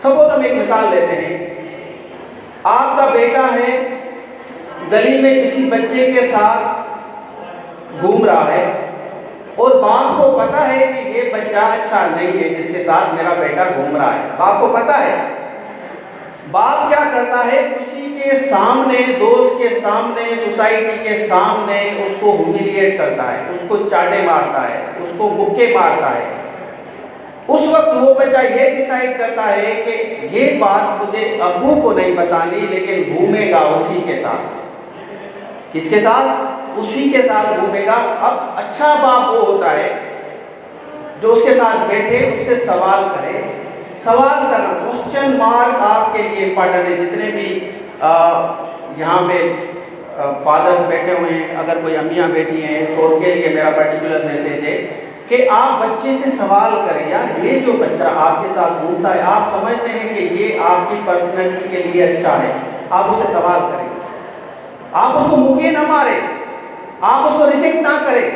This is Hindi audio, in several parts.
सपोज हम एक मिसाल लेते हैं, आपका बेटा है, गली में किसी बच्चे के साथ घूम रहा है और बाप को पता है कि ये बच्चा अच्छा नहीं है जिसके साथ मेरा बेटा घूम रहा है, बाप को पता है। बाप क्या करता है, उसी के सामने, दोस्त के सामने, सोसाइटी के सामने उसको ह्यूमिलिएट करता है, उसको चाटे मारता है, उसको मुक्के मारता है। उस वक्त वो बच्चा ये डिसाइड करता है कि ये बात मुझे अब्बू को नहीं बतानी, लेकिन घूमेगा उसी के साथ। किसके साथ? उसी के साथ घूमेगा। अब अच्छा बाप वो होता है जो उसके साथ बैठे, उससे सवाल करे। सवाल करना, क्वेश्चन मार्क आपके लिए इंपॉर्टेंट है। जितने भी यहाँ पे फादर्स बैठे हुए हैं, अगर कोई अम्मियाँ बैठी हैं तो उनके लिए मेरा पर्टिकुलर मैसेज है कि आप बच्चे से सवाल करें, यार ये जो बच्चा आपके साथ घूमता है, आप समझते हैं कि ये आपकी पर्सनैलिटी के लिए अच्छा है, आप उससे सवाल करें। आप उसको मुक्के ना मारें, आप उसको रिजेक्ट ना करें,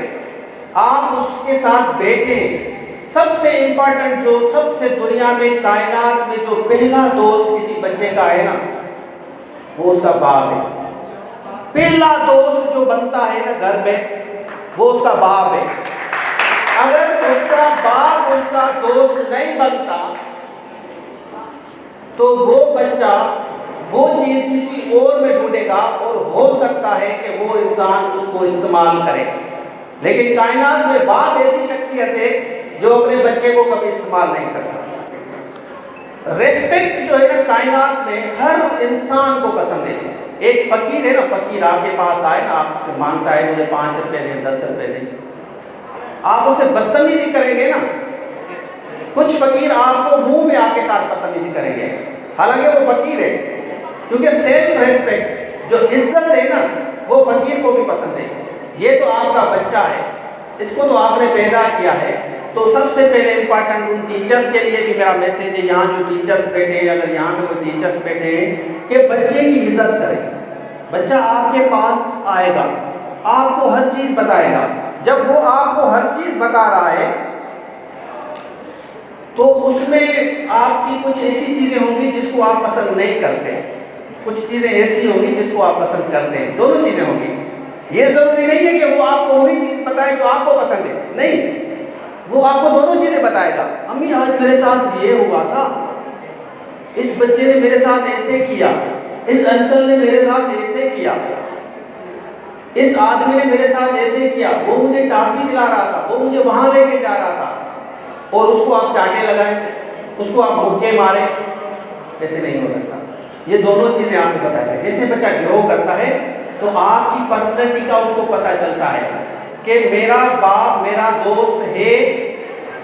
आप उसके साथ बैठें। सबसे इंपॉर्टेंट, जो सबसे दुनिया में, कायनात में जो पहला दोस्त किसी बच्चे का है ना, वो उसका बाप है। पहला दोस्त जो बनता है ना घर में, वो उसका बाप है। अगर उसका बाप उसका दोस्त नहीं बनता तो वो बच्चा वो चीज किसी और में ढूंढेगा और हो सकता है कि वो इंसान उसको इस्तेमाल करे। लेकिन कायनात में बाप ऐसी शख्सियत है जो अपने बच्चे को कभी इस्तेमाल नहीं करता। रेस्पेक्ट जो है ना, कायनात में हर इंसान को पसंद है। एक फकीर है ना, फकीर आपके पास आए ना, आपसे मांगता है मुझे 5 रुपए दे, 10 रुपए दे, आप उसे बदतमीजी करेंगे ना। कुछ फकीर आपको मुंह में आके साथ बदतमीजी करेंगे, हालांकि वो फकीर है, क्योंकि सेल्फ रेस्पेक्ट, जो इज्जत है ना, वो फकीर को भी पसंद है। ये तो आपका बच्चा है, इसको तो आपने पैदा किया है। तो सबसे पहले इंपॉर्टेंट उन टीचर्स के लिए भी मेरा मैसेज है, यहाँ जो टीचर्स बैठे हैं, अगर यहाँ पे कोई टीचर्स बैठे हैं, कि बच्चे की इज्जत करें। बच्चा आपके पास आएगा, आपको हर चीज़ बताएगा। जब वो आपको हर चीज़ बता रहा है तो उसमें आपकी कुछ ऐसी चीज़ें होंगी जिसको आप पसंद नहीं करते, कुछ चीज़ें ऐसी होंगी जिसको आप पसंद करते हैं। दोनों चीज़ें होंगी। ये ज़रूरी नहीं है कि वो आपको वही चीज़ बताए जो आपको पसंद है, नहीं, वो आपको दोनों चीज़ें बताएगा। अम्मी आज मेरे साथ ये हुआ था, इस बच्चे ने मेरे साथ ऐसे किया, इस अंकल ने मेरे साथ ऐसे किया, इस आदमी ने मेरे साथ ऐसे किया, वो मुझे टॉफी दिला रहा था, वो मुझे वहां लेके जा रहा था। और उसको आप चाटे लगाएं, उसको आप मुक्के मारें, ऐसे नहीं हो सकता। ये दोनों चीज़ें आपको बताएगा। जैसे बच्चा ग्रो करता है तो आपकी पर्सनैलिटी का उसको पता चलता है कि मेरा बाप मेरा दोस्त है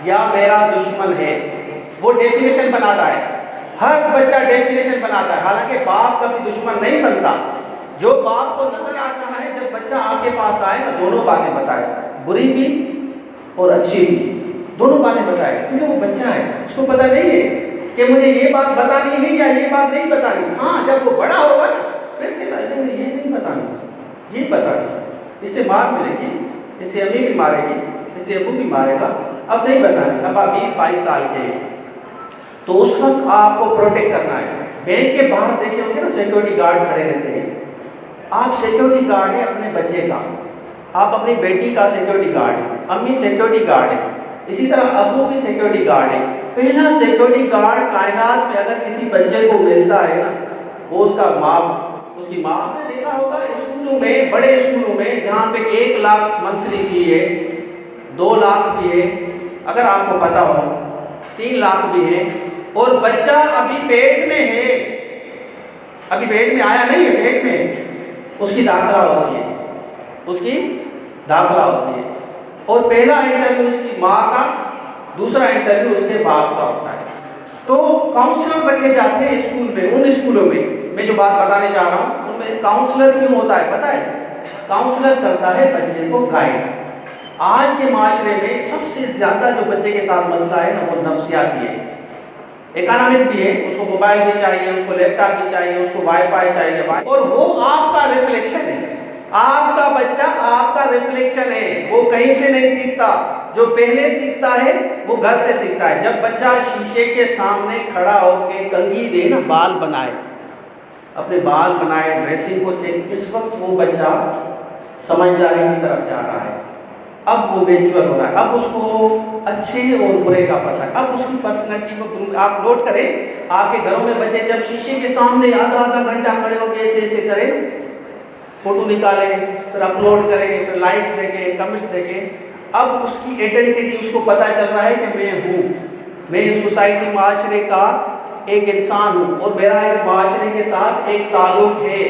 या मेरा दुश्मन है। वो डेफिनेशन बनाता है, हर बच्चा डेफिनेशन बनाता है। हालांकि बाप कभी दुश्मन नहीं बनता। जो बाप को नजर आता है, जब बच्चा आपके पास आए ना, दोनों बातें बताए, बुरी भी और अच्छी भी, दोनों बातें बताए, क्योंकि वो बच्चा है, उसको पता नहीं है कि मुझे ये बात बतानी है या ये बात नहीं बतानी। हाँ, जब वो बड़ा होगा ना, फिर कहता है ये नहीं बतानी, ये बतानी, इससे मार मिलेगी, इससे अम्मी भी मारेगी, इससे अब्बू भी मारेगा, अब नहीं बतानी। अब आप 20-22 साल के हैं तो उस वक्त आपको प्रोटेक्ट करना है। बैंक के बाहर देखे होंगे ना, सिक्योरिटी गार्ड खड़े रहते हैं। आप सिक्योरिटी गार्ड है अपने बच्चे का, आप अपनी बेटी का सिक्योरिटी गार्ड है, अम्मी सिक्योरिटी गार्ड है, इसी तरह अब्बू भी सिक्योरिटी गार्ड है। पहला सिक्योरिटी गार्ड कायनात में अगर किसी बच्चे को मिलता है ना, वो उसका माँ, उसकी माँ। आपने देखा होगा स्कूलों में, बड़े स्कूलों में, जहाँ पे 1 लाख मंथली फी है, 2 लाख भी है, अगर आपको पता हो 3 लाख भी है, और बच्चा अभी पेट में है, अभी पेट में आया नहीं है, पेट में, उसकी दाखिला होती है, उसकी दाखिला होती है। और पहला इंटरव्यू उसकी माँ का, दूसरा इंटरव्यू उसके बाप का होता है। तो काउंसलर रखे जाते हैं स्कूल में। उन स्कूलों में मैं जो बात बताने जा रहा हूँ, उनमें काउंसलर क्यों होता है पता है? काउंसलर करता है बच्चे को गाइड। आज के माशरे में सबसे ज़्यादा जो बच्चे के साथ मसला है ना, वो नफ्सियाती है। इकोनॉमिक भी है, उसको मोबाइल भी चाहिए, उसको लैपटॉप भी चाहिए, उसको वाईफाई चाहिए, और वो आपका रिफ्लेक्शन है। आपका बच्चा आपका रिफ्लेक्शन है, वो कहीं से नहीं सीखता। जो पहले सीखता है वो घर से सीखता है। जब बच्चा शीशे के सामने खड़ा होकर कंघी दे ना, बाल बनाए, अपने बाल बनाए, ड्रेसिंग को चेक, इस वक्त वो बच्चा समझदारी की तरफ जा रहा है। अब वो मैच्योर हो रहा है, अब उसको अच्छे और बुरे का पता है, अब उसकी पर्सनैलिटी को आप नोट करें। आपके घरों में बच्चे जब शीशे के सामने आधा आधा घंटा खड़े होकर ऐसे ऐसे करें, फोटो निकालें, फिर अपलोड करें, फिर लाइक्स देखें, कमेंट्स देखें, अब उसकी आइडेंटिटी, उसको पता चल रहा है कि मैं हूँ, मैं इस सोसाइटी माशरे का एक इंसान हूँ और मेरा इस माशरे के साथ एक ताल्लुक है।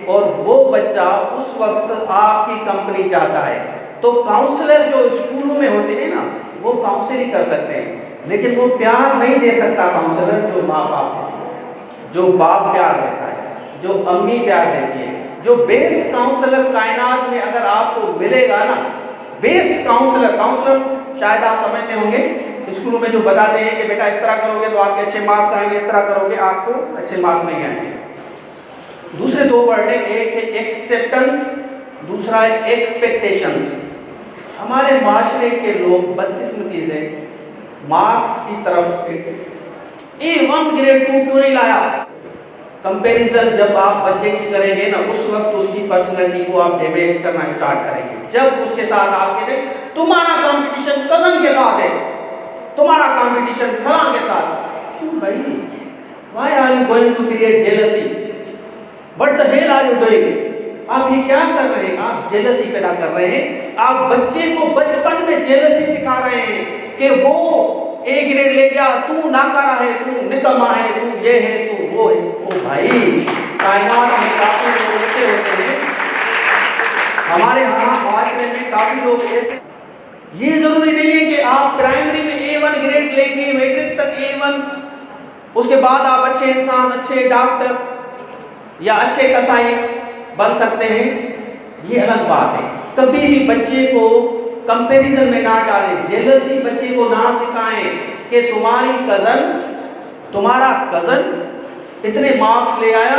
और वो बच्चा उस वक्त आपकी कंपनी चाहता है। तो काउंसलर जो स्कूलों में होते हैं ना, वो काउंसलिंग कर सकते हैं, लेकिन वो प्यार नहीं दे सकता काउंसलर जो माँ बाप है, जो बाप प्यार देता है, जो अम्मी प्यार देती है। जो बेस्ट काउंसलर कायनात में अगर आपको मिलेगा ना, बेस्ट काउंसलर शायद आप समझते होंगे स्कूलों में जो बताते हैं कि बेटा इस तरह करोगे तो आपके अच्छे मार्क्स आएंगे, इस तरह करोगे आपको अच्छे मार्क्स नहीं आएंगे। दूसरे दो वर्ड है, एक है एक्सेप्टेंस, दूसरा है एक्सपेक्टेशंस। हमारे माशरे के लोग बदकिस्मती से मार्क्स की तरफ A1 ग्रेड 2 क्यों नहीं लाया, कंपैरिजन जब आप बच्चे की करेंगे ना, उस वक्त उसकी पर्सनैलिटी को आप डैमेज करना स्टार्ट करेंगे। जब उसके साथ आपके तुम्हारा कंपटीशन कजन के साथ है, तुम्हारा कंपटीशन फलां के साथ, क्यों भाई, why are you going to create jealousy, what the hell are you doing? आप ये क्या कर रहे हैं? आप जेलसी पैदा कर रहे हैं। आप बच्चे को बचपन में जेलसी सिखा रहे हैं कि वो A ग्रेड ले गया, तू नाकारा है, तू निकम्मा है, तू ये है, तू वो है। ओ भाई, कायनात में काफी लोग ऐसे होते हैं, हमारे यहाँ माशरे में काफी लोग ऐसे। ये जरूरी नहीं है कि आप प्राइमरी में A1 ग्रेड लेंगे, मैट्रिक तक A1, उसके बाद आप अच्छे इंसान, अच्छे डॉक्टर या अच्छे कसाई बन सकते हैं, ये अलग बात है। कभी भी बच्चे को कंपैरिजन में ना डालें, जेलसी बच्चे को ना सिखाएं कि तुम्हारा कजन इतने मार्क्स ले आया,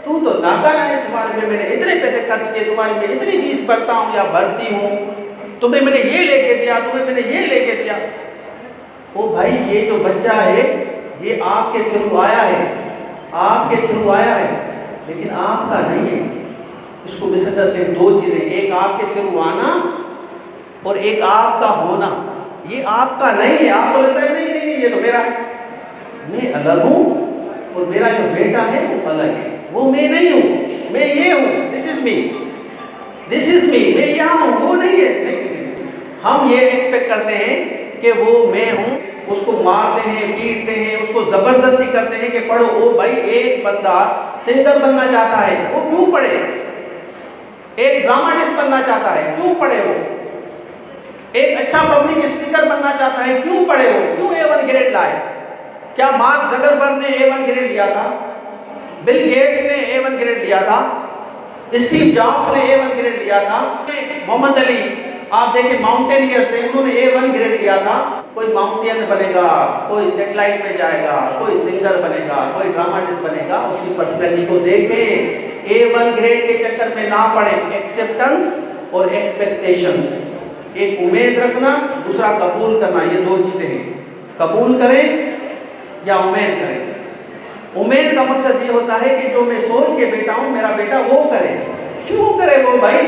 तू तो नाकारा है, तुम्हारे में मैंने इतने पैसे खर्च किए, तुम्हारे में इतनी फीस भरता हूँ या भरती हूँ, तुम्हें मैंने ये लेके दिया, तुम्हें मैंने ये लेके दिया। ओ भाई, ये जो बच्चा है ये आपके थ्रू आया है, आपके थ्रू आया है, लेकिन आपका नहीं है। इसको मिसअंडरस्टैंड, दो चीजें, एक आपके थ्रू आना और एक आपका होना। ये आपका नहीं है, आपको लगता है नहीं नहीं नहीं ये तो मेरा है, मैं अलग हूँ और मेरा जो बेटा है वो अलग है, वो मैं नहीं हूँ, मैं ये हूँ, this is me, this is me, मैं यहाँ हूँ, वो नहीं है। नहीं, हम ये एक्सपेक्ट करते हैं कि वो मैं हूँ, उसको मारते हैं, पीटते हैं, उसको जबरदस्ती करते हैं कि पढ़ो। ओ भाई, एक बंदा सिंगर बनना चाहता है, वो क्यों पढ़े? एक ड्रामाटिस्ट बनना चाहता है, क्यों पढ़े? वो एक अच्छा पब्लिक स्पीकर बनना चाहता है, क्यों पढ़े? वो क्यों A1 ग्रेड लाए? क्या मार्क जकरबर्ग ने A1 ग्रेड लिया था? बिल गेट्स ने A1 ग्रेड लिया था? स्टीव जॉब्स ने A1 ग्रेड लिया था? मोहम्मद अली, आप देखें माउंटेनियर से, उन्होंने A1 ग्रेड लिया था। कोई माउंटेनियर बनेगा, कोई सैटेलाइट में जाएगा, कोई सिंगर बनेगा, कोई ड्रामाटिस्ट बनेगा, उसकी पर्सनैलिटी को देखें। A1 ग्रेड के चक्कर में ना पड़े। एक्सेप्टेंस और एक्सपेक्टेशंस, एक उम्मीद रखना, दूसरा कबूल करना, ये दो चीजें हैं। कबूल करें या उम्मीद करें। उम्मीद का मकसद ये होता है कि जो मैं सोच के बैठा हूं मेरा बेटा वो करे। क्यों करे वो भाई?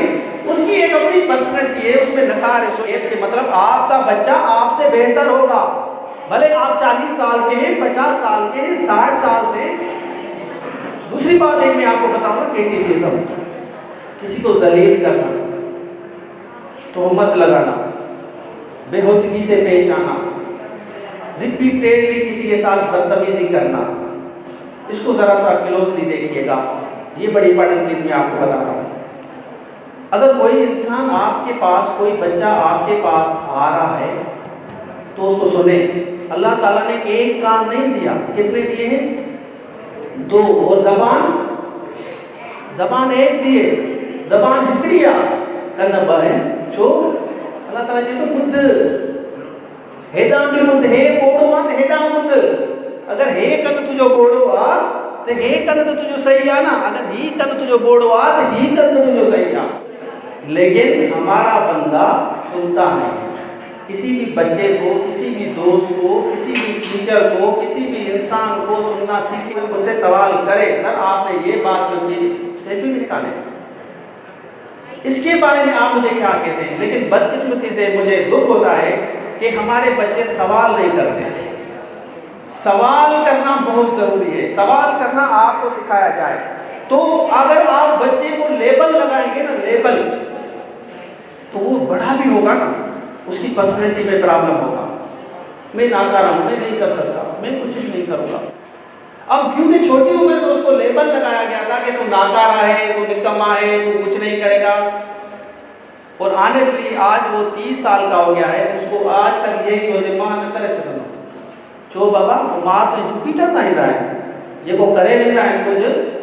उसकी एक अपनी पर्सनैलिटी है, उसमें नकार है। के मतलब आपका बच्चा आपसे बेहतर होगा, भले आप 40 साल के हैं, 50 साल के हैं, 60 साल से। दूसरी बात एक मैं आपको बताऊंगा, क्रिटिसिज्म, किसी को जलील करना, तोहमत लगाना, बेहुदगी से पेश आना, रिपीटेडली किसी के साथ बदतमीजी करना, इसको जरा सा क्लोजली देखिएगा। ये बड़ी इंपॉर्टेंट चीज मैं आपको बता रहा हूँ। अगर कोई इंसान आपके पास, कोई बच्चा आपके पास आ रहा है तो उसको सुने। अल्लाह ताला ने एक कान नहीं दिया, कितने दिए हैं? 2। और जबान एक दिए, जबान हिकड़िया करना बहन छो। अल्लाह ताला जी तो बुद्ध हेडा भी बुद्ध हे बोड़ो मत हेडा बुद्ध। अगर हे कन तुझो बोड़ो आ तो हे कन तो तुझो सही आ ना, अगर ही कन तुझो बोड़ो आ तो ही कन तो तुझो सही आ। लेकिन हमारा बंदा सुनता नहीं, किसी भी बच्चे को, किसी भी दोस्त को, किसी भी टीचर को, किसी भी इंसान को सुनना सीखे, मुझसे सवाल करे, सर आपने ये बात क्यों की, सेल्फी भी निकाले, इसके बारे में आप मुझे क्या कहते हैं। लेकिन बदकिस्मती से मुझे दुख होता है कि हमारे बच्चे सवाल नहीं करते। सवाल करना बहुत जरूरी है, सवाल करना आपको सिखाया जाए। तो अगर आप बच्चे को लेबल लगाएंगे ना, लेबल, तो वो बड़ा भी होगा ना, उसकी पर्सनैलिटी में प्रॉब्लम होगा। मैं नाकारा हूं, मैं नहीं कर सकता, मैं कुछ भी नहीं करूंगा। अब क्योंकि छोटी उम्र में उसको लेबल लगाया गया था कि तू नाकारा है, तू निकम्मा है, तू कुछ नहीं करेगा, और ऑनेस्टली आज वो 30 साल का हो गया है, उसको आज तक यही सोचे मां न करे सकना छो बाबा वो मार्स में जुपिटर ना हिंदा है, ये को करे वेंदा है कुछ,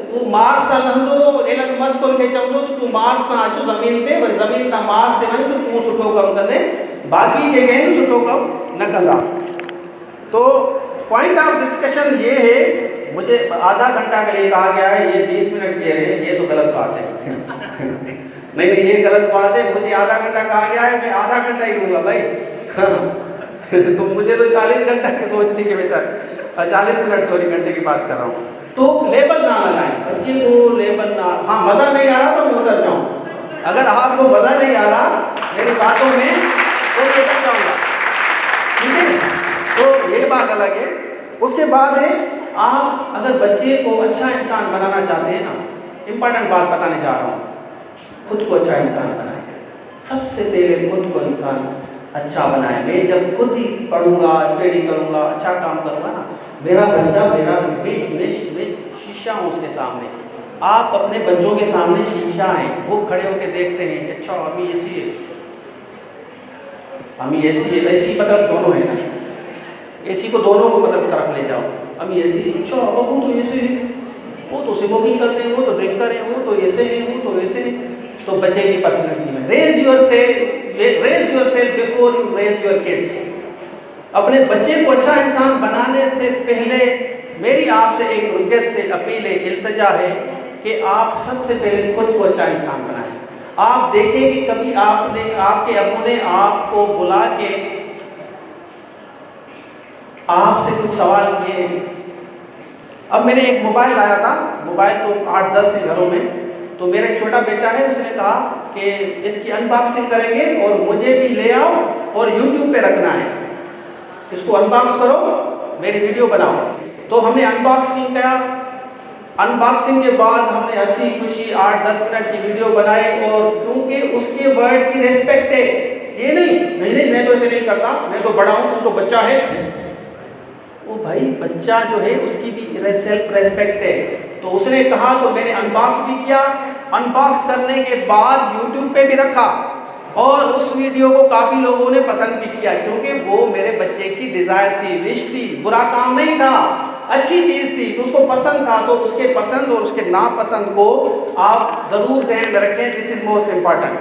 तू मार्स ता लंदो एलन मस्क खे चवंदो तो तू मार्स ता अचो ज़मीन ते, वरी ज़मीन ता मार्स ते वञ तो तू सुठो कम कंदे, बाकी जेके आहिनि सुठो कम न कंदा। तो पॉइंट ऑफ डिस्कशन ये है, मुझे आधा घंटा के लिए कहा गया है, ये 20 मिनट कह रहे हैं, ये तो गलत बात है। नहीं नहीं, ये गलत बात है, मुझे आधा घंटा कहा गया है, मैं आधा घंटा ही दूंगा भाई। तो मुझे तो 40 घंटा की सोच थी कि मैं 40 मिनट सॉरी घंटे की बात कर रहा हूँ। तो लेबल ना लगाएं बच्चे को, लेबल ना, हाँ मज़ा नहीं आ रहा तो मैं उतर जाऊँ, अगर आपको मज़ा नहीं आ रहा मेरी बातों में तो मैं उतर जाऊँगा, ठीक है। तो ये बात अलग है। उसके बाद है, आप अगर बच्चे को अच्छा इंसान बनाना चाहते हैं ना, इम्पॉर्टेंट बात बताने जा रहा हूँ, खुद को अच्छा इंसान बनाए। सबसे पहले खुद को इंसान अच्छा बनाए। मैं जब खुद ही पढ़ूंगा, स्टडी करूंगा, अच्छा काम करूंगा ना, मेरा बच्चा मेरा मैं शीशा हूँ उसके सामने। आप अपने बच्चों के सामने शीशा हैं, वो खड़े होकर देखते हैं कि अच्छा अम्मी ऐसी है, अम्मी ऐसी है, ऐसी मतलब दोनों है ना, ऐसी को दोनों को मतलब तरफ ले जाओ, अम्मी ऐसी, अच्छा बबू तो ऐसे है, वो तो स्मोकिंग करते हैं, वो तो ड्रिंकर है, वो तो ऐसे हैं, वो तो वैसे हैं। तो बच्चे की पर्सनैलिटी में raise yourself before you raise your kids. अपने बच्चे को अच्छा इंसान बनाने से पहले मेरी आपसे एक रिक्वेस्ट है, अपील है, इल्तिजा है कि आप सबसे पहले खुद को अच्छा इंसान बनाएं। आप देखें कि कभी आपके अब्बू ने आपको बुला के आपसे कुछ सवाल किए। अब मैंने एक मोबाइल लाया था, मोबाइल तो 8-10 है घरों में, तो मेरा एक छोटा बेटा है, उसने कहा कि इसकी अनबॉक्सिंग करेंगे और मुझे भी ले आओ और YouTube पे रखना है, इसको अनबॉक्स करो, मेरी वीडियो बनाओ। तो हमने अनबॉक्सिंग किया, अनबॉक्सिंग के बाद हमने हंसी खुशी 8-10 मिनट की वीडियो बनाई, और क्योंकि उसके वर्ड की रेस्पेक्ट है, ये नहीं मैं तो ऐसे नहीं करता, मैं तो बड़ा हूँ, तुम तो बच्चा है। वो भाई बच्चा जो है उसकी भी सेल्फ रेस्पेक्ट है। तो उसने कहा, तो मैंने अनबॉक्स भी किया, अनबॉक्स करने के बाद YouTube पे भी रखा, और उस वीडियो को काफ़ी लोगों ने पसंद भी किया, क्योंकि वो मेरे बच्चे की डिज़ायर थी, विश थी, बुरा काम नहीं था, अच्छी चीज़ थी, उसको पसंद था। तो उसके पसंद और उसके नापसंद को आप ज़रूर ज़हन में रखें, this is most important.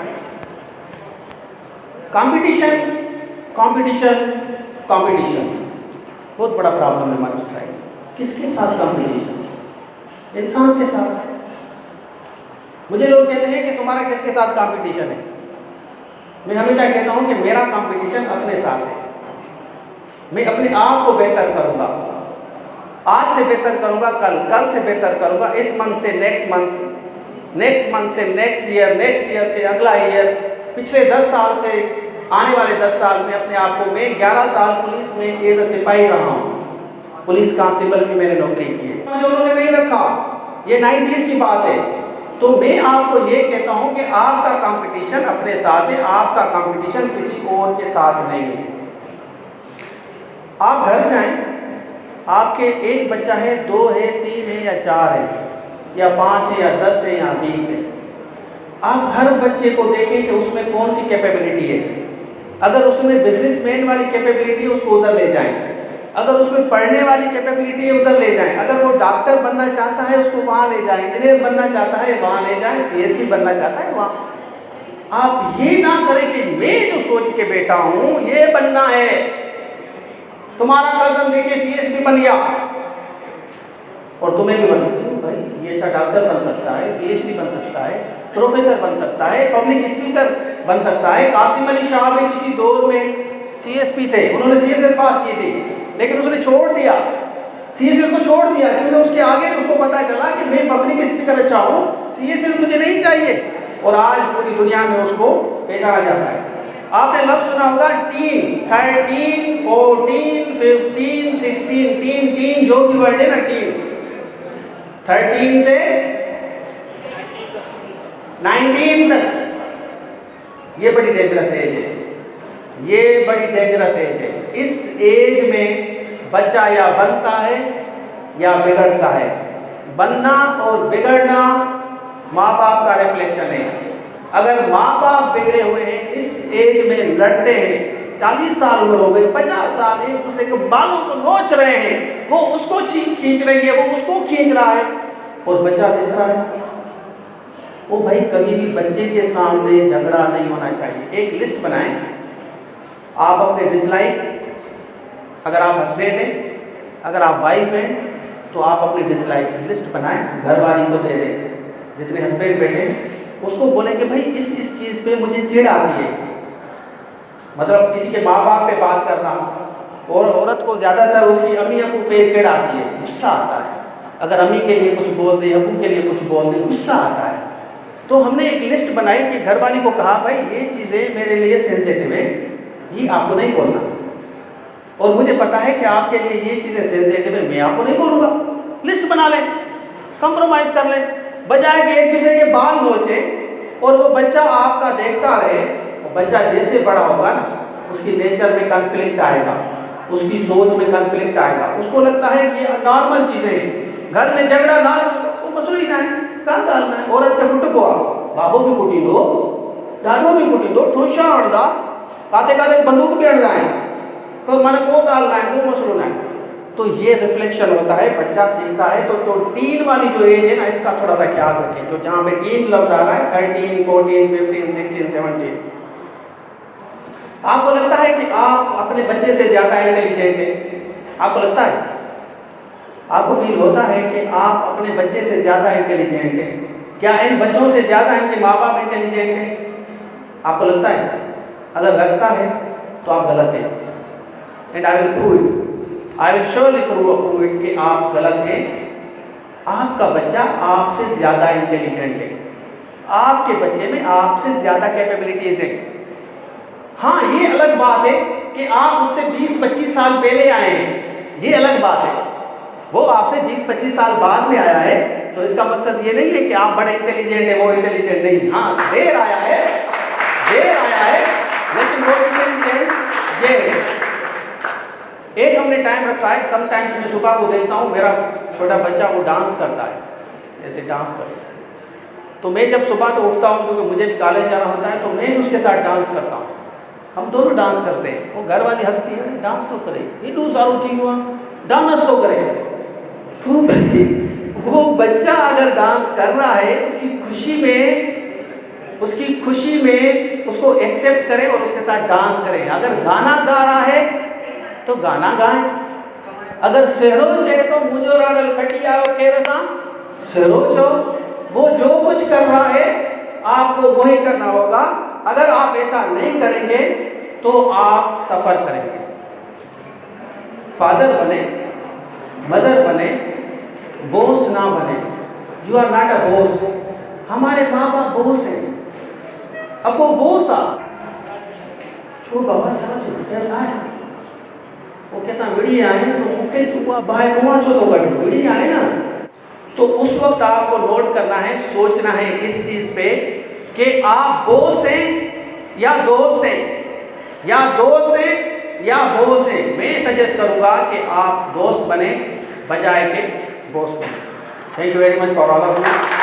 Competition बहुत बड़ा प्रॉब्लम है हमारी सोसाइटी। किसके साथ कंपटीशन? इंसान के साथ। मुझे लोग कहते हैं कि तुम्हारा किसके साथ कंपटीशन है? मैं हमेशा कहता हूं कि मेरा कंपटीशन अपने साथ है। मैं अपने आप को बेहतर करूंगा, आज से बेहतर करूंगा, कल से बेहतर करूंगा, इस मंथ से नेक्स्ट मंथ, नेक्स्ट मंथ से नेक्स्ट ईयर से अगला ईयर, पिछले 10 साल से आने वाले 10 साल में अपने आप को, मैं 11 साल पुलिस में एज अ सिपाही रहा हूँ, पुलिस कांस्टेबल की मैंने नौकरी की है, जो उन्होंने नहीं रखा, ये 90s की बात है। तो मैं आपको ये कहता हूँ कि आपका कंपटीशन अपने साथ है, आपका कंपटीशन किसी और के साथ नहीं है। आप घर जाएं, आपके एक बच्चा है, 2 है, 3 है या 4 है या 5 है या 10 है या 20 है, आप हर बच्चे को देखें कि उसमें कौन सी कैपेबिलिटी है। अगर उसमें बिजनेसमैन वाली कैपेबिलिटी है, उसको उधर ले जाएं। अगर उसमें पढ़ने वाली कैपेबिलिटी है, उधर ले जाएं। अगर वो डॉक्टर बनना चाहता है, उसको वहाँ ले जाएं। इंजीनियर बनना चाहता है, वहाँ ले जाएं। CSP बनना चाहता है, वहाँ। आप ये ना करें कि मैं जो सोच के बैठा हूँ ये बनना है, तुम्हारा कजन देखिए CSP बन गया और तुम्हें भी बनना। क्यों भाई? ये अच्छा डॉक्टर बन सकता है, PhD बन सकता है, प्रोफेसर बन सकता है, पब्लिक स्पीकर बन सकता है। कासिम अली साहब है, किसी दौर में CSP थे, उन्होंने CSL पास की थी, लेकिन उसने छोड़ दिया, CSL को छोड़ दिया, क्योंकि उसके आगे उसको पता चला कि मैं पब्लिक स्पीकर अच्छा हूँ, CSL मुझे नहीं चाहिए, और आज पूरी दुनिया में उसको पहचाना जाता है। आपने लफ्ज़ सुना होगा टीन, 13, 14, 15, 16, टीन जो भी वर्ड है ना, टीन 13 से 19 तक, ये बड़ी डेंजरस एज है, ये बड़ी डेंजरस एज है। इस एज में बच्चा या बनता है या बिगड़ता है। बनना और बिगड़ना माँ बाप का रिफ्लेक्शन है। अगर माँ बाप बिगड़े हुए हैं, इस एज में लड़ते हैं, 40 साल उम्र हो गई, 50 साल एक दूसरे के बालों को नोच रहे हैं, वो उसको खींच रही है, वो उसको खींच रहा है, और बच्चा देख रहा है। वो भाई कभी भी बच्चे के सामने झगड़ा नहीं होना चाहिए। एक लिस्ट बनाएं, आप अपने डिसलाइक, अगर आप हस्बैंड हैं, अगर आप वाइफ हैं, तो आप अपनी डिसलाइक लिस्ट बनाएं, घर वाली को दे दें। जितने हस्बैंड बैठे उसको बोलें कि भाई इस चीज़ पे मुझे चिढ़ आती है, मतलब किसी के माँ बाप पे बात करना, और औरत को ज़्यादातर उसकी अम्मी अबू पे चिढ़ आती है, गुस्सा आता है। अगर अम्मी के लिए कुछ बोल दे, अबू के लिए कुछ बोल दे, गुस्सा आता है। तो हमने एक लिस्ट बनाई कि घर वाली को कहा भाई ये चीज़ें मेरे लिए सेंसिटिव है, ये आपको नहीं बोलना, और मुझे पता है कि आपके लिए ये चीज़ें सेंसिटिव है, मैं आपको नहीं बोलूँगा। लिस्ट बना लें, कंप्रोमाइज़ कर लें, बजाय कि एक दूसरे के बाल नोचे और वो बच्चा आपका देखता रहे। वो बच्चा जैसे बड़ा होगा ना, उसकी नेचर में कन्फ्लिक्ट आएगा, उसकी सोच में कन्फ्लिक्ट आएगा, उसको लगता है कि ये नॉर्मल चीज़ें हैं, घर में झगड़ा नॉर्मल, तो मसला ही ना है, कहाँ डालना है। औरत के कुट को बाबू भी कुटी दो, दादो भी कुटी दो, ठोशा अड़दा काते काते बंदूक भी अड़ जाए, तो मन को डालना है, वो मसलो ना है। तो ये रिफ्लेक्शन होता है, बच्चा सीखता है। तो टीन वाली जो एज है ना, इसका थोड़ा सा ख्याल रखें। जो जहाँ पे टीन लफ्ज आ रहा है, 13, 14, 15, 16, 17, आपको लगता है कि आप अपने बच्चे से ज़्यादा इंटेलिजेंट हैं? आपको लगता है, आपको फील होता है कि आप अपने बच्चे से ज़्यादा इंटेलिजेंट हैं? क्या इन बच्चों से ज़्यादा इनके माँ बाप इंटेलिजेंट हैं? आपको लगता है? अगर लगता है तो आप गलत हैं, and I will prove it, I will surely prove it कि आप गलत हैं। आपका बच्चा आपसे ज़्यादा इंटेलिजेंट है, आपके बच्चे में आपसे ज़्यादा कैपेबिलिटीज़ हैं। हाँ, ये अलग बात है कि आप उससे 20-25 साल पहले आए हैं, ये अलग बात है। वो आपसे 20-25 साल बाद में आया है, तो इसका मकसद ये नहीं है कि आप बड़े इंटेलिजेंट हैं, वो इंटेलिजेंट नहीं। हाँ, देर आया है, लेकिन वो इंटेलिजेंट ये है। एक हमने टाइम रखा है, समटाइम्स मैं सुबह को देखता हूँ, मेरा छोटा बच्चा वो डांस करता है, ऐसे डांस करता है। तो मैं जब सुबह तो उठता हूँ, क्योंकि मुझे कॉलेज जाना होता है, तो मैं उसके साथ डांस करता हूँ। हम दोनों डांस करते हैं। वो घर वाली हंसती है, डांस तो करे, ये लूज आरो ठीक हुआ, डांस तो करे। तो वो बच्चा अगर डांस कर रहा है, उसकी खुशी में उसको एक्सेप्ट करें और उसके साथ डांस करें। अगर गाना गा रहा है तो गाना गाएं। अगर सहरोज है तो मुझो राडल खटिया खेरसा सहरोज हो। वो जो कुछ कर रहा है आपको वही करना होगा। अगर आप ऐसा नहीं करेंगे तो आप सफ़र करेंगे। फादर बने, मदर बने, बॉस ना बने। You are not a boss. हमारे माँ बाप बॉस हैं। अब वो बॉस आ छो बाबा चला जो है वो कैसा विड़ी आए तो मुखे चुका बाय हुआ छो तो गट विड़ी आए ना। तो उस वक्त आपको नोट करना है, सोचना है इस चीज़ पे कि आप बॉस हैं या दोस्त हैं, या दोस्त हैं या बॉस हैं। मैं सजेस्ट करूंगा कि आप दोस्त बने बजाय के बॉस बने। Thank you very much for all of you.